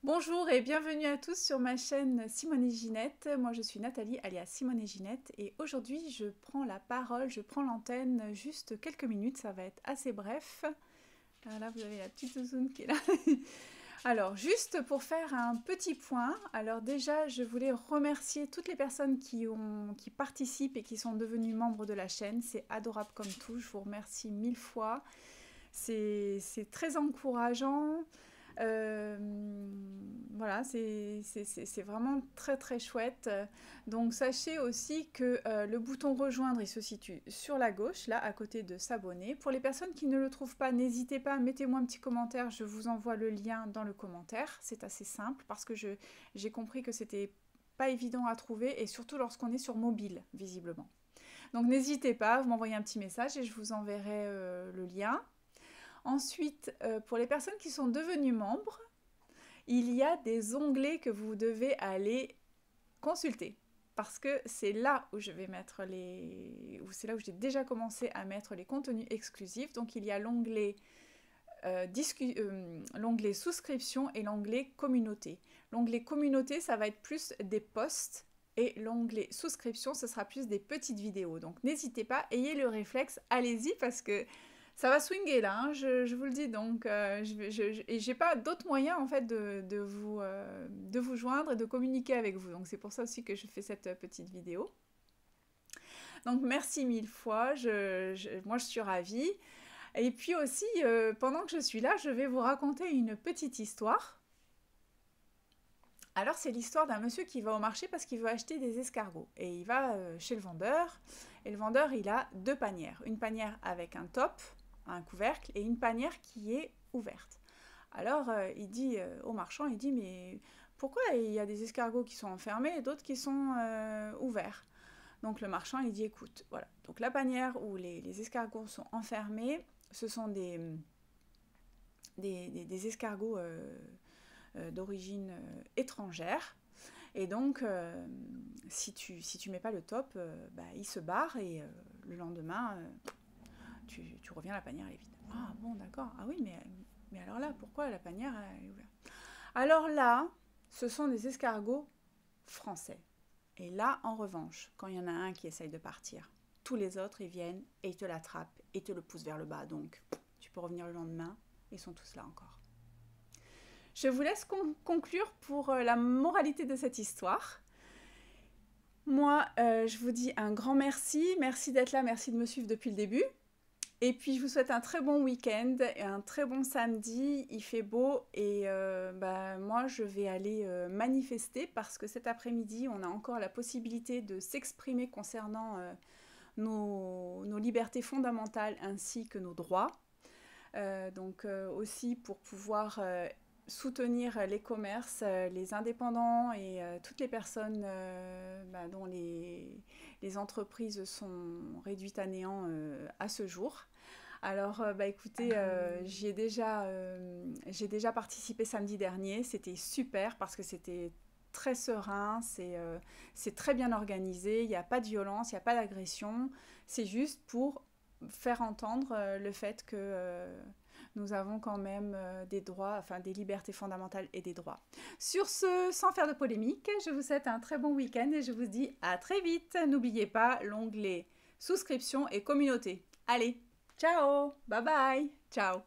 Bonjour et bienvenue à tous sur ma chaîne Simone et Ginette. Moi je suis Nathalie alias Simone et Ginette et aujourd'hui je prends la parole, je prends l'antenne juste quelques minutes, ça va être assez bref. Là vous avez la petite zouzoune qui est là. Alors juste pour faire un petit point, alors déjà je voulais remercier toutes les personnes qui participent et qui sont devenues membres de la chaîne, c'est adorable comme tout, je vous remercie mille fois, c'est très encourageant. Euh, voilà, c'est vraiment très très chouette. Donc sachez aussi que le bouton rejoindre, il se situe sur la gauche, là, à côté de s'abonner. Pour les personnes qui ne le trouvent pas, n'hésitez pas, mettez-moi un petit commentaire, je vous envoie le lien dans le commentaire. C'est assez simple parce que j'ai compris que c'était pas évident à trouver et surtout lorsqu'on est sur mobile, visiblement. Donc n'hésitez pas, vous m'envoyez un petit message et je vous enverrai le lien. Ensuite, pour les personnes qui sont devenues membres, il y a des onglets que vous devez aller consulter. Parce que c'est là où je vais mettre c'est là où j'ai déjà commencé à mettre les contenus exclusifs. Donc il y a l'onglet souscription et l'onglet communauté. L'onglet communauté, ça va être plus des posts et l'onglet souscription, ce sera plus des petites vidéos. Donc n'hésitez pas, ayez le réflexe, allez-y parce que ça va swinger là, hein, je vous le dis. Donc j'ai pas d'autre moyen en fait de vous joindre et de communiquer avec vous. Donc c'est pour ça aussi que je fais cette petite vidéo. Donc merci mille fois, moi je suis ravie. Et puis aussi, pendant que je suis là, je vais vous raconter une petite histoire. Alors c'est l'histoire d'un monsieur qui va au marché parce qu'il veut acheter des escargots. Et il va chez le vendeur. Et le vendeur, il a deux panières. Une panière avec un top, un couvercle, et une panière qui est ouverte. Alors il dit au marchand, il dit mais pourquoi il y a des escargots qui sont enfermés et d'autres qui sont ouverts? Donc le marchand il dit écoute, voilà, donc la panière où les escargots sont enfermés, ce sont des escargots d'origine étrangère. Et donc, si tu mets pas le top, bah, il se barre et le lendemain, tu reviens, la panière elle est vide. Ah bon, d'accord. Ah oui, mais alors là, pourquoi la panière est ouverte? Alors là, ce sont des escargots français. Et là, en revanche, quand il y en a un qui essaye de partir, tous les autres, ils viennent et ils te l'attrapent et te le poussent vers le bas. Donc, tu peux revenir le lendemain, ils sont tous là encore. Je vous laisse conclure pour la moralité de cette histoire. Moi, je vous dis un grand merci. Merci d'être là, merci de me suivre depuis le début. Et puis, je vous souhaite un très bon week-end et un très bon samedi. Il fait beau et moi, je vais aller manifester parce que cet après-midi, on a encore la possibilité de s'exprimer concernant nos libertés fondamentales ainsi que nos droits. Donc aussi pour pouvoir soutenir les commerces, les indépendants et toutes les personnes dont les entreprises sont réduites à néant à ce jour. Alors, écoutez, j'ai déjà participé samedi dernier. C'était super parce que c'était très serein, c'est très bien organisé, il n'y a pas de violence, il n'y a pas d'agression. C'est juste pour faire entendre le fait que nous avons quand même des droits, enfin des libertés fondamentales et des droits. Sur ce, sans faire de polémique, je vous souhaite un très bon week-end et je vous dis à très vite. N'oubliez pas l'onglet souscription et communauté. Allez, ciao, bye bye, ciao.